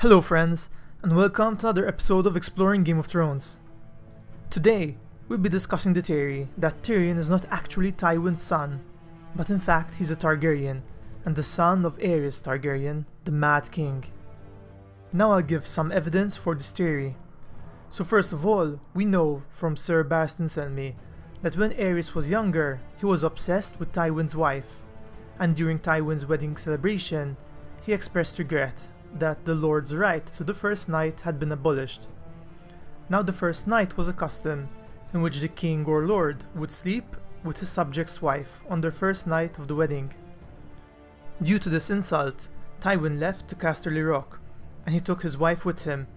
Hello friends, and welcome to another episode of Exploring Game of Thrones. Today, we'll be discussing the theory that Tyrion is not actually Tywin's son, but in fact he's a Targaryen, and the son of Aerys Targaryen, the Mad King. Now I'll give some evidence for this theory. So first of all, we know from Sir Barristan Selmy that when Aerys was younger, he was obsessed with Tywin's wife, and during Tywin's wedding celebration, he expressed regret that the Lord's right to the first night had been abolished. Now the first night was a custom in which the king or lord would sleep with his subject's wife on their first night of the wedding. Due to this insult, Tywin left to Casterly Rock, and he took his wife with him,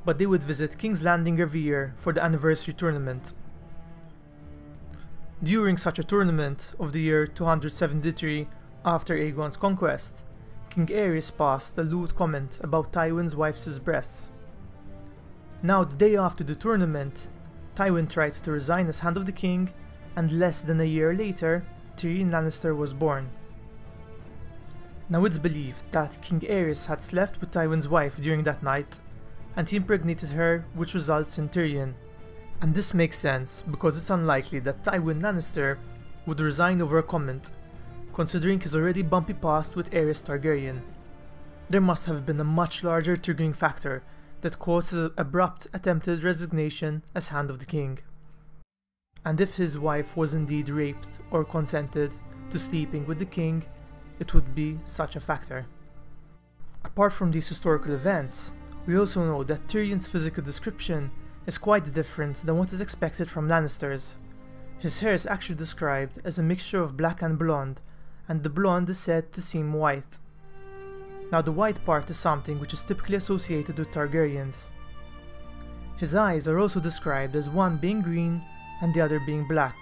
but they would visit King's Landing every year for the anniversary tournament. During such a tournament of the year 273 after Aegon's conquest, King Aerys passed a lewd comment about Tywin's wife's breasts. Now the day after the tournament, Tywin tried to resign as Hand of the King, and less than a year later, Tyrion Lannister was born. Now it's believed that King Aerys had slept with Tywin's wife during that night, and he impregnated her, which results in Tyrion. And this makes sense because it's unlikely that Tywin Lannister would resign over a comment, considering his already bumpy past with Aerys Targaryen. There must have been a much larger triggering factor that caused his abrupt attempted resignation as Hand of the King. And if his wife was indeed raped or consented to sleeping with the king, it would be such a factor. Apart from these historical events, we also know that Tyrion's physical description is quite different than what is expected from Lannisters. His hair is actually described as a mixture of black and blonde, and the blonde is said to seem white. Now the white part is something which is typically associated with Targaryens. His eyes are also described as one being green and the other being black,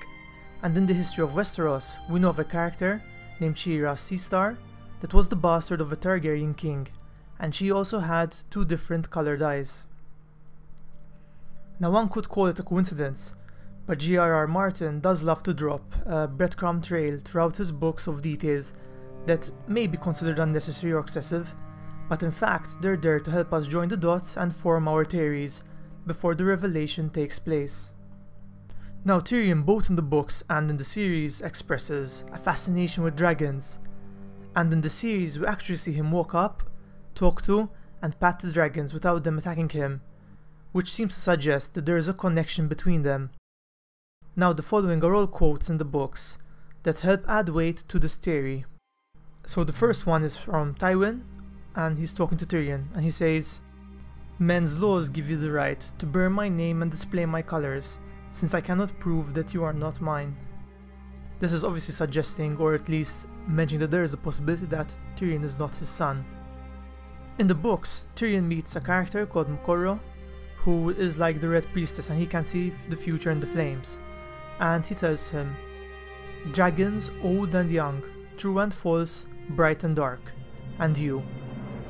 and in the history of Westeros we know of a character named Shiras Seastar that was the bastard of a Targaryen king, and she also had two different colored eyes. Now one could call it a coincidence, but J.R.R. Martin does love to drop a breadcrumb trail throughout his books of details that may be considered unnecessary or excessive, but in fact they're there to help us join the dots and form our theories before the revelation takes place. Now Tyrion, both in the books and in the series, expresses a fascination with dragons, and in the series we actually see him walk up, talk to, and pat the dragons without them attacking him, which seems to suggest that there is a connection between them. Now the following are all quotes in the books that help add weight to this theory. So the first one is from Tywin, and he's talking to Tyrion, and he says, "Men's laws give you the right to bear my name and display my colors, since I cannot prove that you are not mine." This is obviously suggesting, or at least mentioning, that there is a possibility that Tyrion is not his son. In the books, Tyrion meets a character called Moqorro, who is like the Red Priestess, and he can see the future in the flames. And he tells him, "Dragons old and young, true and false, bright and dark, and you,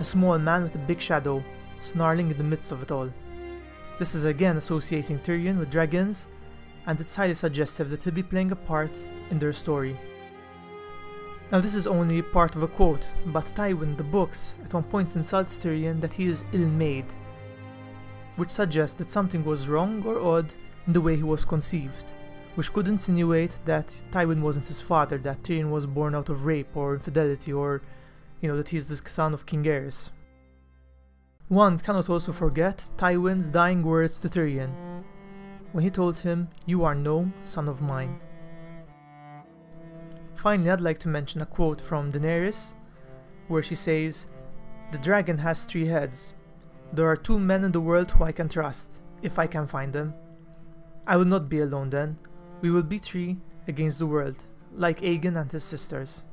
a small man with a big shadow, snarling in the midst of it all." This is again associating Tyrion with dragons, and it's highly suggestive that he'll be playing a part in their story. Now this is only part of a quote, but Tywin in the books at one point insults Tyrion that he is ill-made, which suggests that something was wrong or odd in the way he was conceived, which could insinuate that Tywin wasn't his father, that Tyrion was born out of rape or infidelity, or, that he's the son of King Aerys. One cannot also forget Tywin's dying words to Tyrion, when he told him, "You are no son of mine." Finally, I'd like to mention a quote from Daenerys, where she says, "The dragon has 3 heads. There are 2 men in the world who I can trust, if I can find them. I will not be alone then. We will be 3 against the world, like Aegon and his sisters."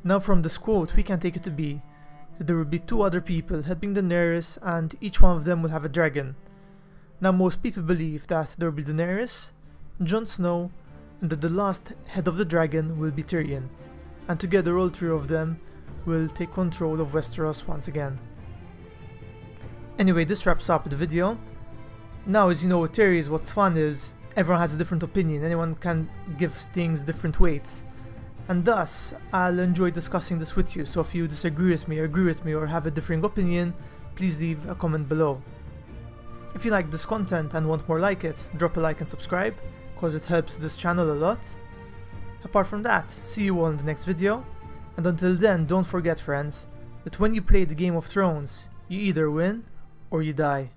Now from this quote we can take it to be that there will be 2 other people helping Daenerys, and each one of them will have a dragon. Now most people believe that there will be Daenerys, Jon Snow, and that the last head of the dragon will be Tyrion, and together all 3 of them will take control of Westeros once again. Anyway, this wraps up the video. Now, as you know with theories, what's fun is everyone has a different opinion, anyone can give things different weights, and thus I'll enjoy discussing this with you. So if you disagree with me or agree with me or have a differing opinion, please leave a comment below. If you like this content and want more like it, drop a like and subscribe, cause it helps this channel a lot. Apart from that, see you all in the next video, and until then, don't forget friends, that when you play the Game of Thrones, you either win or you die.